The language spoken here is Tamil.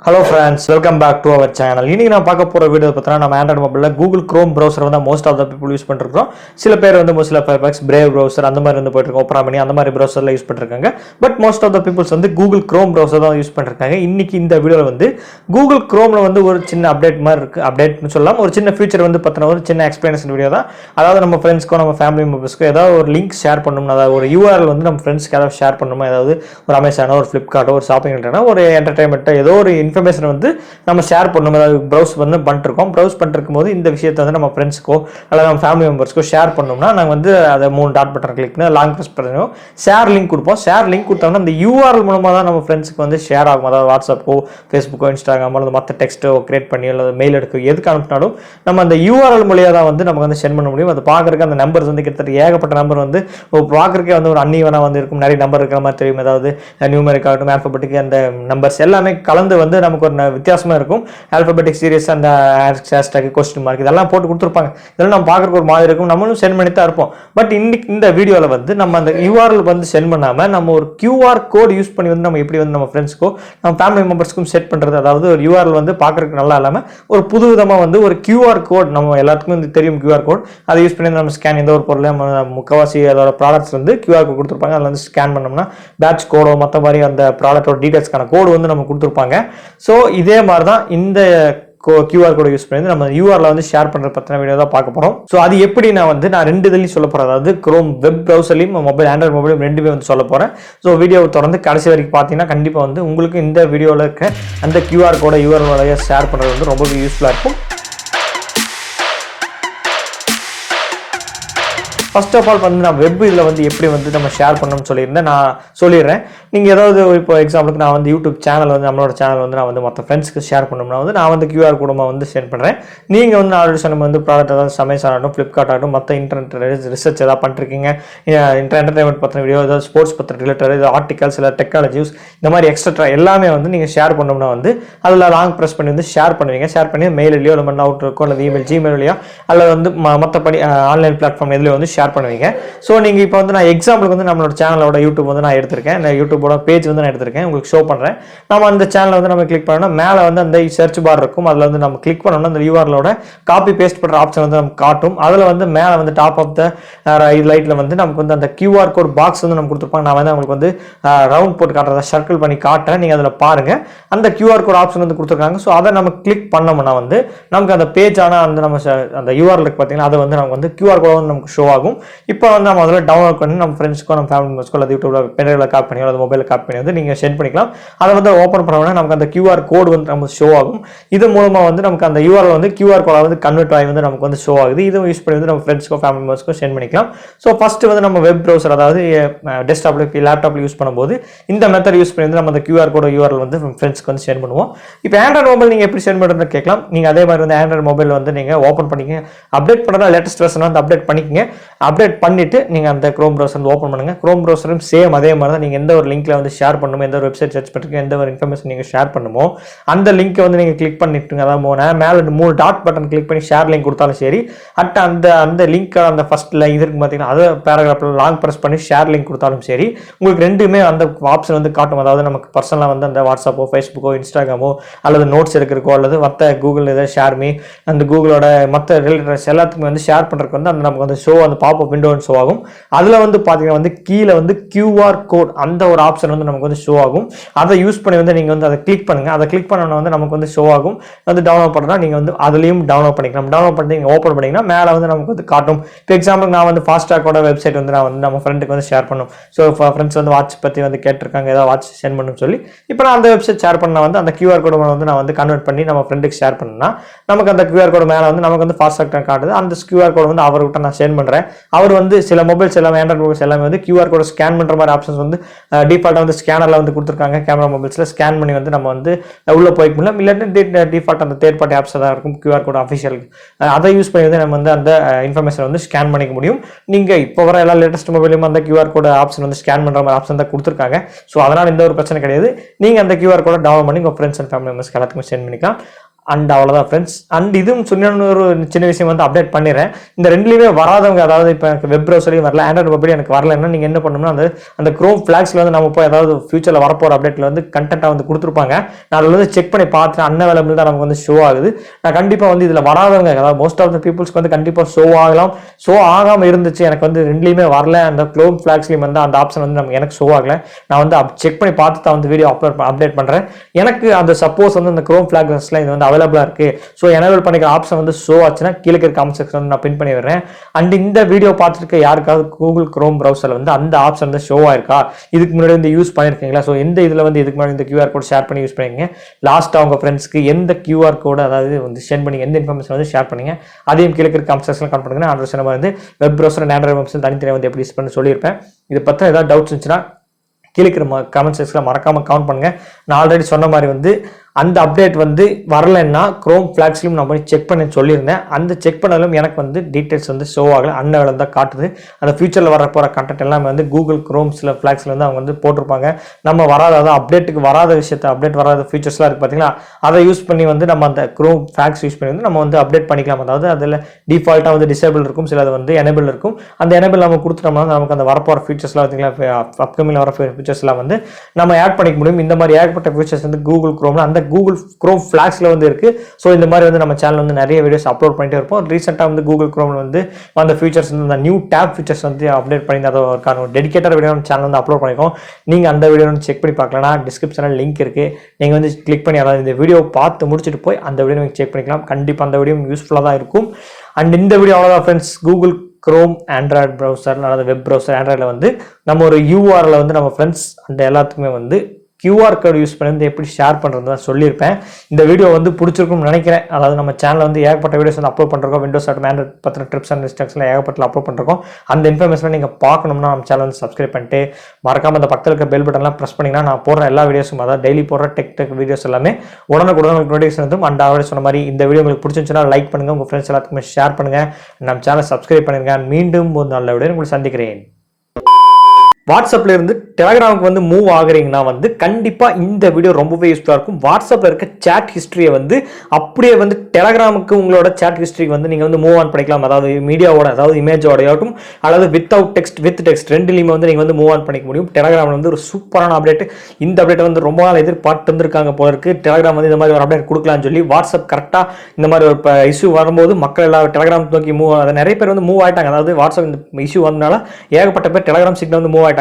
Hello friends, welcome back to our channel. இன்னைக்கு நான் பார்க்க போற வீடியோ பார்த்தா நம்ம Android மொபைல்ல Google Chrome browser வந்து most of the people use பண்ணிருக்கோம். சில பேர் வந்து Mozilla Firefox, Brave browser அந்த மாதிரி வந்து போயிட்டு இருக்கோம். Opera Mini அந்த மாதிரி browserல யூஸ் பண்ணிருக்காங்க. But most of the peoples வந்து Google Chrome browser தான் யூஸ் பண்ணிருக்காங்க. இன்னைக்கு இந்த வீடியோல வந்து Google Chromeல வந்து ஒரு சின்ன அப்டேட் மாதிரி இருக்கு. அப்டேட்னு சொல்லலாம். ஒரு சின்ன ஃபீச்சர் வந்து பார்த்தா ஒரு சின்ன எக்ஸ்பிளனேஷன் வீடியோ தான். அதாவது நம்ம ஃப்ரெண்ட்ஸ்க்கோ நம்ம ஃபேமிலி மெம்பர்ஸ்க்கோ ஏதாவது ஒரு லிங்க் ஷேர் பண்ணனும், அதாவது ஒரு URL வந்து நம்ம ஃப்ரெண்ட்ஸ்க்கு ஏதாவது ஷேர் பண்ணனுமா, ஏதாவது ஒரு Amazon ஒரு Flipkart ஒரு ஷாப்பிங் சென்டர்னா ஒரு என்டர்டெயின்மென்ட் ஏதோ ஒரு இன்ஃபர்மேஷன் வந்து நம்ம ஷேர் பண்ணணும், அதாவது ப்ரௌஸ் வந்து பண்ணிருக்கோம். ப்ரௌஸ் பண்ணிருக்கும் போது இந்த விஷயத்தை வந்து நம்ம ஃப்ரெண்ட்ஸ்க்கோ அல்லது நம்ம ஃபேமிலி மெம்பர்ஸ்க்கோ ஷேர் பண்ணோம்னா நாங்கள் வந்து அதை 3 டாட் பட்டன் கிளிக் பண்ணி லாங் ப்ரெஸ் பண்ணுவோம், ஷேர் லிங்க் கொடுப்போம். ஷேர் லிங்க் கொடுத்தோம்னா அந்த URL மூலமாக தான் நம்ம ஃப்ரெண்ட்ஸ்க்கு வந்து ஷேர் ஆகும். அதாவது வாட்ஸ்அப்போ ஃபேஸ்புக்கோ இன்ஸ்டாகிராமோ அல்லது மற்ற டெக்ஸ்ட்டோ கிரியேட் பண்ணி அல்லது மெயில் எடுக்க எதுக்கு அனுப்பினாலும் நம்ம அந்த URL மூலியாக தான் வந்து நமக்கு வந்து சென்ட் பண்ண முடியும். அது பார்க்குறதுக்கு அந்த நம்பர்ஸ் வந்து கிட்டத்தட்ட ஏகப்பட்ட நம்பர் வந்து பார்க்குறதுக்கே வந்து ஒரு அன்னிவனாக வந்து இருக்கும். நிறைய நம்பர் இருக்கிற மாதிரி தெரியும். அதாவது நியூமெரிக் ஆகட்டும், ஆல்பபெட்டிக் அந்த நம்பர்ஸ் எல்லாமே கலந்து வந்து நமக்கு ஒரு வித்தியாசமாக இருக்கும். ஆல்பபெட்டிக் சீரியஸ் அந்த ஹேஷ்டாக் கொஸ்டின் மார்க் இதெல்லாம் போட்டு கொடுத்துருப்பாங்க. இதெல்லாம் நம்ம பார்க்குறதுக்கு ஒரு மாதிரி இருக்கும். நம்மளும் சென்ட் பண்ணி தான் இருப்போம். பட் இன்னைக்கு இந்த வீடியோவில் வந்து நம்ம அந்த URL வந்து சென்ட் பண்ணாமல் நம்ம ஒரு QR கோட் யூஸ் பண்ணி வந்து நம்ம எப்படி வந்து நம்ம ஃப்ரெண்ட்ஸ்க்கோ நம்ம ஃபேமிலி மெம்பர்ஸ்க்கும் செட் பண்ணுறது. அதாவது ஒரு URL வந்து பார்க்குறதுக்கு நல்லா இல்லாமல் ஒரு புது விதமாக வந்து ஒரு QR கோட் நம்ம எல்லாத்துக்கும் வந்து தெரியும். QR கோட் அதை யூஸ் பண்ணி நம்ம ஸ்கேன் எந்த ஒரு பொருளையும் முக்கவாசி அதோட ப்ராடக்ட்ஸ் வந்து QR கோட் கொடுத்துருப்பாங்க. அதில் வந்து ஸ்கேன் பண்ணோம்னா பேட்ச் கோடோ மற்ற மாதிரி அந்த ப்ராடக்டோட டீடைல்ஸ்க்கான கோடு வந்து நம்ம கொடுத்துருப்பாங்க. ஸோ இதே மாதிரி தான் இந்த QR கோட் யூஸ் பண்ணி நம்ம URL வந்து ஷேர் பண்ற பத்தின வீடியோ தான் பார்க்க போறோம். ஸோ அது எப்படி நான் ரெண்டு இதுலையும் சொல்ல போறேன். அதாவது Chrome வெப் ப்ரௌசர்லையும் மொபைல் ஆண்ட்ராய்டு மொபைலும் ரெண்டுமே வந்து சொல்ல போறேன். ஸோ வீடியோவை தொடர்ந்து கடைசி வரைக்கும் பார்த்தீங்கன்னா கண்டிப்பா வந்து உங்களுக்கு இந்த வீடியோவில் இருக்க அந்த QR கோட URL ஷேர் பண்றது வந்து ரொம்பவே யூஸ்ஃபுல்லா இருக்கும். ஃபர்ஸ்ட் ஆஃப் ஆல் வந்து நான் வெப் இதில் வந்து எப்படி வந்து நம்ம ஷேர் பண்ணணும்னு சொல்லியிருந்தேன். நான் சொல்லிடுறேன். நீங்கள் ஏதாவது இப்போ எக்ஸாம்பிளுக்கு நான் வந்து யூடியூப் சேனல் வந்து நம்மளோட சேனல் வந்து நான் வந்து மற்ற ஃப்ரெண்ட்ஸ்க்கு ஷேர் பண்ணணும்னா வந்து நான் வந்து QR கூடமாக வந்து சென்ட் பண்ணுறேன். நீங்கள் வந்து ஆல்ரெடி சொன்ன வந்து ப்ராடக்ட் ஏதாவது Amazon ஆகட்டும், Flipkart ஆகட்டும், மற்ற இன்டர்நெட் ரிசர்ச் ஏதாவது பண்ணிருக்கீங்க, என்டர்டைன்மெண்ட் பற்றின வீடியோ, ஏதாவது ஸ்போர்ட்ஸ் பற்றி ரிலேட்டட் ஏதாவது ஆர்டிகல்ஸ் இல்லை டெக்னாலஜிஸ் இந்த மாதிரி எக்ஸட்ரா எல்லாமே வந்து நீங்கள் ஷேர் பண்ணணும்னா வந்து அதில் லாங் ப்ரெஸ் பண்ணி வந்து ஷேர் பண்ணுவீங்க. ஷேர் பண்ணி மெயிலையோ இல்லை அவுட் இருக்கோ அல்லது இமெயில் ஜிமெயிலையோ அல்லது வந்து மற்றபடி ஆன்லைன் பிளாட்ஃபார்ம் எதுலையோ வந்து ஷேர் பண்ணுவீங்க. ஸோ நீங்கள் இப்போ வந்து நான் எக்ஸாம்பிளுக்கு வந்து நம்மளோட சேனலோட யூடியூப் வந்து நான் எடுத்திருக்கேன். இந்த யூடியூபோட பேஜ் வந்து நான் எடுத்திருக்கேன், உங்களுக்கு ஷோ பண்ணுறேன். நம்ம அந்த சேனலை வந்து நம்ம கிளிக் பண்ணோம்னா மேலே வந்து அந்த சர்ச் பார் இருக்கும். அதில் வந்து நம்ம கிளிக் பண்ணோம்னா அந்த URLோட காப்பி பேஸ்ட் பண்ணுற ஆப்ஷன் வந்து நமக்கு காட்டும். அதில் வந்து மேலே வந்து டாப் ஆஃப் த லைட்டில் வந்து நமக்கு வந்து அந்த QR கோட் பாக்ஸ் வந்து நம்ம கொடுத்துருப்பாங்க. நான் வந்து உங்களுக்கு வந்து ரவுண்ட் போட்டு காட்டுறத சர்க்கிள் பண்ணி காட்டுறேன். நீங்கள் அதில் பாருங்கள், அந்த QR கோட் ஆப்ஷன் வந்து கொடுத்துருக்காங்க. ஸோ அதை நம்ம கிளிக் பண்ணோம்னா வந்து நமக்கு அந்த பேஜ் ஆனால் அந்த நம்ம அந்த URL பார்த்தீங்கன்னா அதை வந்து நமக்கு வந்து QR கோட் வந்து நமக்கு ஷோ ஆகும். இப்போ வந்து நம்ம அதில் டவுன்லோட் பண்ணி நம்ம ஃப்ரெண்ட்ஸ்க்கோ நம்ம ஃபேமிலி மெம்பர்ஸ்க்கோ அல்லது யூடியூப்ல பென்ட்ரைவில் காப்பி பண்ணி அல்லது மொபைலில் காப்பி பண்ணி வந்து நீங்கள் சென்ட் பண்ணிக்கலாம். அதை வந்து ஓப்பன் பண்ணோம்னா நமக்கு அந்த QR கோட் வந்து நமக்கு ஷோ ஆகும். இது மூலமாக வந்து நமக்கு அந்த URL வந்து QR கோடாக வந்து கன்வெர்ட் ஆகி வந்து நமக்கு வந்து ஷோ ஆகுது. இதுவும் யூஸ் பண்ணி வந்து நம்ம ஃப்ரெண்ட்ஸ்க்கோ ஃபேமிலி மெம்பர்ஸ்க்கோ சென்ட் பண்ணிக்கலாம். ஸோ ஃபர்ஸ்ட் வந்து நம்ம வெப் ப்ரௌசர் அதாவது டெஸ்க்டாப்ல லேப்டாப்ல யூஸ் பண்ணும்போது இந்த மெத்தட் யூஸ் பண்ணி வந்து நம்ம அந்த QR கோட URL வந்து ஃப்ரெண்ட்ஸ்க்கு வந்து சென்ட் பண்ணுவோம். இப்போ ஆண்ட்ராய்டு மொபைல் நீங்கள் எப்படி சென்ட் பண்ணுறதுன்னு கேட்கலாம். நீங்கள் அதே மாதிரி வந்து ஆண்ட்ராய்டு மொபைல் வந்து நீங்கள் ஓப்பன் பண்ணிக்க அப்டேட் பண்ணுறதா லேட்டஸ்ட் வெர்ஷன் வந்து அப்டேட் பண்ணிக்கங்க. அப்டேட் பண்ணிட்டு நீங்கள் அந்த Chrome browser ஓப்பன் பண்ணுங்க. Chrome browser சேம் அதே மாதிரி தான். நீங்கள் எந்த ஒரு லிங்க்ல வந்து ஷேர் பண்ணுமோ, எந்த ஒரு வெப்சைட் சர்ச் பண்ணுறீங்க, எந்த ஒரு இன்ஃபர்மேஷன் நீங்கள் ஷேர் பண்ணுமோ அந்த லிங்க்கை வந்து நீங்கள் கிளிக் பண்ணிட்டுங்க. அதாவது மேலே 3 டாட் பட்டன் கிளிக் பண்ணி ஷேர் லிங்க் கொடுத்தாலும் சரி, அந்த லிங்க் அந்த ஃபர்ஸ்ட்ல இது இருக்கு பார்த்தீங்கன்னா அதை பேராகிராஃப்ல லாங் ப்ரெஸ் பண்ணி ஷேர் லிங்க் கொடுத்தாலும் சரி, உங்களுக்கு ரெண்டுமே அந்த ஆப்ஷன் வந்து காட்டும். அதாவது நமக்கு பர்சனலாக வந்து அந்த வாட்ஸ்அப்போ ஃபேஸ்புக்கோ இன்ஸ்டாகிராமோ அல்லது நோட்ஸ் எடுக்கிறக்கோ அல்லது மற்ற கூகுள் ஏதாவது ஷேர் மீ அந்த கூகுளோட மற்ற ரிலேட்டட்ஸ் எல்லாத்துக்குமே வந்து ஷேர் பண்ணுறதுக்கு வந்து அந்த நமக்கு வந்து ஷோ அந்த பாப்அப் விண்டோ ஷோ ஆகும். அதில் வந்து பார்த்தீங்கன்னா வந்து கீழே வந்து QR கோட் அந்த ஒரு ஆப்ஷன் வந்து நமக்கு வந்து ஷோ ஆகும். அதை யூஸ் பண்ணி வந்து நீங்கள் வந்து அதை கிளிக் பண்ணுங்க. அதை கிளிக் பண்ணோன்னா வந்து நமக்கு வந்து ஷோ ஆகும். வந்து டவுன்லோட் பண்ணுறா நீங்கள் வந்து அதுலேயும் டவுன்லோட் பண்ணிக்கலாம். டவுன்லோட் பண்ணி நீங்கள் ஓப்பன் பண்ணிங்கன்னா மேலே வந்து நமக்கு வந்து காட்டும். இப்போ எக்ஸாம்பிள் நான் வந்து ஃபாஸ்டாகோட வெப்சைட் வந்து நான் வந்து நம்ம ஃப்ரெண்டுக்கு வந்து ஷேர் பண்ணும். ஸோ ஃப்ரெண்ட்ஸ் வந்து வாட்ச் பற்றி வந்து கேட்டிருக்காங்க, ஏதாவது வாட்ச் சென்ட் பண்ணணும்னு சொல்லி. இப்போ நான் அந்த வெப்சைட் ஷேர் பண்ண வந்து அந்த QR கோடு வந்து நான் வந்து கன்வெர்ட் பண்ணி நம்ம ஃப்ரெண்டுக்கு ஷேர் பண்ணா நமக்கு அந்த QR கோடு மேலே வந்து நமக்கு வந்து ஃபாஸ்டாக காட்டுது. அந்த QR கோடு வந்து அவர்கிட்ட நான் சென்ட் பண்ணுறேன். அவர் வந்து சில மொபைல்ஸ் எல்லாமே ஆண்ட்ராய்டு மொபைல்ஸ் எல்லாமே வந்து QR கோட ஸ்கேன் பண்ணுற மாதிரி ஆப்ஷன்ஸ் வந்து டிஃபால்ட்டாக வந்து ஸ்கேனரில் வந்து கொடுத்துருக்காங்க. கேமரா மொபைல்ஸில் ஸ்கேன் பண்ணி வந்து நம்ம வந்து உள்ளே போய்க்க முடியல. இல்லாட்டி டிஃபால்ட் அந்த தேர்ட் பார்ட்டி ஆப்ஸ் தான் இருக்கும் QR கோட் அஃபிஷியல். அதை யூஸ் பண்ணி வந்து நம்ம வந்து அந்த இன்ஃபர்மேஷன் வந்து ஸ்கேன் பண்ணிக்க முடியும். நீங்கள் இப்போ வர எல்லா லேட்டஸ்ட் மொபைலையும் அந்த QR கோட ஆப்ஷன் வந்து ஸ்கேன் பண்ணுற மாதிரி ஆப்ஷன் தான் கொடுத்துருக்காங்க. ஸோ அதனால் எந்த ஒரு பிரச்சனை கிடையாது. நீங்கள் அந்த QR கோட டவுன்லோட் பண்ணி உங்கள் ஃப்ரெண்ட்ஸ் அண்ட் ஃபேமிலி மெம்பர்ஸ்க்கு எல்லாத்துக்குமே சென்ட் பண்ணிக்கலாம். அண்ட் அவ்வளோதான் ஃப்ரெண்ட்ஸ். அண்ட் இதுவும் சொன்ன ஒரு சின்ன விஷயம் வந்து அப்டேட் பண்ணிடுறேன். இந்த ரெண்டுலேயுமே வராதவங்க, அதாவது இப்போ எனக்கு வெப் ப்ரௌசரையும் வரல, ஆண்ட்ராய்டு மொபைல் எனக்கு வரலன்னா நீங்கள் என்ன பண்ணணும்னா அந்த க்ரோம் ஃபிளாக்ஸில் வந்து நம்ம போய் அதாவது ஃபியூச்சரில் வரப்போகிற அப்டேட்டில் வந்து கண்டென்ட்டாக வந்து கொடுத்துருப்பாங்க. நான் அதில் வந்து செக் பண்ணி பார்த்துட்டு அன்அவைலபிள் தான் நமக்கு வந்து ஷோ ஆகுது. நான் கண்டிப்பாக வந்து இதில் வராதவங்க, அதாவது மோஸ்ட் ஆஃப் த பீப்புள்ஸ்க்கு வந்து கண்டிப்பாக ஷோ ஆகலாம். ஷோ ஆகாமல் இருந்துச்சு, எனக்கு வந்து ரெண்டுலேயுமே வரல, அந்த க்ரோம் ஃபிளாக்ஸ்லையும் வந்து அந்த ஆப்ஷன் வந்து எனக்கு ஷோ ஆகலை. நான் வந்து செக் பண்ணி பார்த்து தான் வந்து வீடியோ அப்டேட் பண்ணுறேன். எனக்கு அந்த சப்போஸ் வந்து அந்த க்ரோம் ஃபிளாக்ஸ்ல இது வந்து அவைலபிளாக இருக்குது, ஸோ எனேபிள் பண்ணிக்கிற ஆப்ஷன் வந்து ஷோ ஆச்சுன்னா கீழே இருக்க கமெண்ட் செக்ஷன் வந்து நான் பின் பண்ணி விடுறேன். அண்ட் இந்த வீடியோ பார்த்துருக்க யாருக்காவது கூகுள் க்ரோம் ப்ரௌசரில் வந்து அந்த ஆப்ஷன் வந்து ஷோ ஆயிருக்கா, இதுக்கு முன்னாடி வந்து யூஸ் பண்ணியிருக்கீங்களா, ஸோ எந்த இதில் வந்து இதுக்கு முன்னாடி இந்த QR கோட் ஷேர் பண்ணி யூஸ் பண்ணிங்க, லாஸ்ட்டாக அவங்க ஃப்ரெண்ட்ஸ்க்கு எந்த QR கோடு அதாவது வந்து சென்ட் பண்ணி எந்த இன்ஃபர்மேஷன் வந்து ஷேர் பண்ணீங்க, அதையும் கீழே இருக்க கமெண்ட் செக்ஷன் கமெண்ட் பண்ணுங்க. நான் சொன்ன வந்து web browser and Android website தனித்தனியாக வந்து எப்படி யூஸ் பண்ணி சொல்லியிருப்பேன். இது பற்றி ஏதாவது டவுட்ஸ் இருந்துச்சுன்னா கீழே கமெண்ட் செக்ஷனில் மறக்காமல் கமெண்ட் பண்ணுங்க. நான் ஆல்ரெடி சொன்ன மாதிரி வந்து அந்த அப்டேட் வந்து வரலைன்னா க்ரோம் ஃபிளாக்ஸ்லையும் நான் போய் செக் பண்ணி சொல்லியிருந்தேன். அந்த செக் பண்ணாலும் எனக்கு வந்து டீட்டெயில்ஸ் வந்து ஷோ ஆகலை, அன்அவைலபிள் தான் காட்டுது. அந்த ஃபியூச்சரில் வர போகிற கண்டென்ட் எல்லாமே வந்து கூகுள் க்ரோம்ஸில் ஃபிளாக்ஸில் வந்து அவங்க வந்து போட்டிருப்பாங்க. நம்ம வராத, அதாவது அப்டேட்டுக்கு வராத விஷயத்தை, அப்டேட் வராத ஃபீச்சர்ஸ்லாம் இருக்குது பார்த்தீங்களா, அதை யூஸ் பண்ணி வந்து நம்ம அந்த க்ரோம் ஃபிளாக்ஸ் யூஸ் பண்ணி வந்து நம்ம வந்து அப்டேட் பண்ணிக்கலாம். அதாவது அதில் டிஃபால்ட்டாக வந்து டிசேபிள் இருக்கும், சில அது வந்து எனேபிள் இருக்கும். அந்த எனேபிள் நம்ம கொடுத்துட்டோம்னா நமக்கு அந்த வரப்போகிற ஃபீச்சர்ஸ்லாம் பார்த்தீங்களா, அப்கமிங் வர ஃபீச்சர்ஸ்லாம் வந்து நம்ம ஆட் பண்ணிக்க முடியும். இந்த மாதிரி ஏகப்பட்ட ஃபீச்சர்ஸ் வந்து கூகுள் க்ரோமில் அந்த கூகுள் க்ரோம் ஃபிளாக்ஸ்ல வந்து இருக்கு. ஸோ இந்த மாதிரி வந்து நம்ம சேனல் வந்து நிறைய வீடியோஸ் அப்லோட் பண்ணிட்டே இருப்போம். ரீசெண்டாக வந்து கூகுள் க்ரோமில் வந்து அந்த ஃபீச்சர்ஸ் வந்து அந்த நியூ டேப் ஃபீச்சர்ஸ் வந்து அப்டேட் பண்ணி அதை டெடிகேட்டட் வீடியோ நம்ம சேனல் வந்து அப்லோட் பண்ணிருக்கோம். நீங்கள் அந்த வீடியோ வந்து செக் பண்ணி பார்க்கலாம், டிஸ்கிரிப்ஷனில் லிங்க் இருக்கு. நீங்கள் வந்து கிளிக் பண்ணி அதாவது இந்த வீடியோ பார்த்து முடிச்சுட்டு போய் அந்த வீடியோ நீங்கள் செக் பண்ணிக்கலாம். கண்டிப்பாக அந்த வீடியோ யூஸ்ஃபுல்லாக தான் இருக்கும். அண்ட் இந்த வீடியோ அவ்வளோதான் friends. Google Chrome Android browser, அதாவது வெப் ப்ரௌசர் ஆண்ட்ராய்டில் வந்து நம்ம ஒரு URL வந்து நம்ம ஃப்ரெண்ட்ஸ் அந்த எல்லாத்துக்குமே வந்து QR கோட் யூஸ் பண்ணி வந்து எப்படி ஷேர் பண்ணுறது தான் சொல்லியிருப்பேன். இந்த வீடியோ வந்து பிடிச்சிருக்கும்னு நினைக்கிறேன். அதாவது நம்ம சேனலில் வந்து ஏகப்பட்ட வீடியோஸ் வந்து அப்லோட் பண்ணுறோம். விண்டோஸ் ஆட் ஆண்ட்ராய்ட் பற்றின ட்ரிப்ஸ் அண்ட் இன்ஸ்ட்ரக்ஷன்லாம் ஏகப்பட்ட அப்லோட் பண்ணுறோம். அந்த இன்ஃபர்மேஷனை நீங்கள் பார்க்கணும்னா நம்ம சேனல் வந்து சப்ஸ்கிரைப் பண்ணிட்டு மறக்காம அந்த பக்கத்தில் இருக்க பெல் பட்டன்லாம் ப்ரெஸ் பண்ணிங்கன்னா நான் போடுற எல்லா வீடியோஸும், அதாவது டெய்லி போடுற டெக் வீடியோஸ் எல்லாமே உடனுக்குடன் நோட்டிஃபிகேஷன் வந்து அண்ட் ஆல்ரெடி சொன்ன மாதிரி இந்த வீடியோ உங்களுக்கு பிடிச்சிருந்துச்சுன்னா லைக் பண்ணுங்கள், உங்கள் ஃப்ரெண்ட்ஸ் எல்லாத்துக்குமே ஷேர் பண்ணுங்கள், நம்ம சேனல் சப்ஸ்கிரைப் பண்ணிருங்க. மீண்டும் ஒரு நல்ல வீடியோ உங்களை சந்திக்கிறேன். வாட்ஸ்அப்ல இருந்து டெலகிராமுக்கு வந்து மூவ் ஆகுறீங்கன்னா வந்து கண்டிப்பாக இந்த வீடியோ ரொம்பவே யூஸ்ஃபுல்லாக இருக்கும். வாட்ஸ்அப்பில் இருக்க சேட் ஹிஸ்ட்ரியை வந்து அப்படியே வந்து டெலகிராமுக்கு உங்களோட சேட் ஹிஸ்ட்ரிக்கு வந்து நீங்கள் வந்து மூவ் ஆன் பண்ணிக்கலாம். அதாவது மீடியாவோட, அதாவது இமேஜோடையாட்டும் அல்லது வித்தவுட் டெக்ஸ்ட் வித் டெக்ஸ்ட் ரெண்டுலையுமே வந்து நீங்கள் வந்து மூவ் ஆன் பண்ணிக்க முடியும். டெலகிராமில் வந்து ஒரு சூப்பரான அப்டேட். இந்த அப்டேட்டை வந்து ரொம்ப நாள் எதிர்பார்த்து வந்திருக்காங்க போல இருக்கு. டெலகிராம் வந்து இந்த மாதிரி ஒரு அப்டேட் கொடுக்கலாம்னு சொல்லி வாட்ஸ்அப் கரெக்டாக இந்த மாதிரி ஒரு இஷ்யூ வரும்போது மக்கள் எல்லாம் டெலகிராம் நோக்கி மூவ், அதை நிறைய பேர் வந்து மூவ் ஆயிட்டாங்க. அதாவது வாட்ஸ்அப் இந்த இஷ்யூ வந்தனால ஏகப்பட்ட பேர் டெலகிராம் சிக்னல் வந்து மூவ் ஆயிட்டாங்க.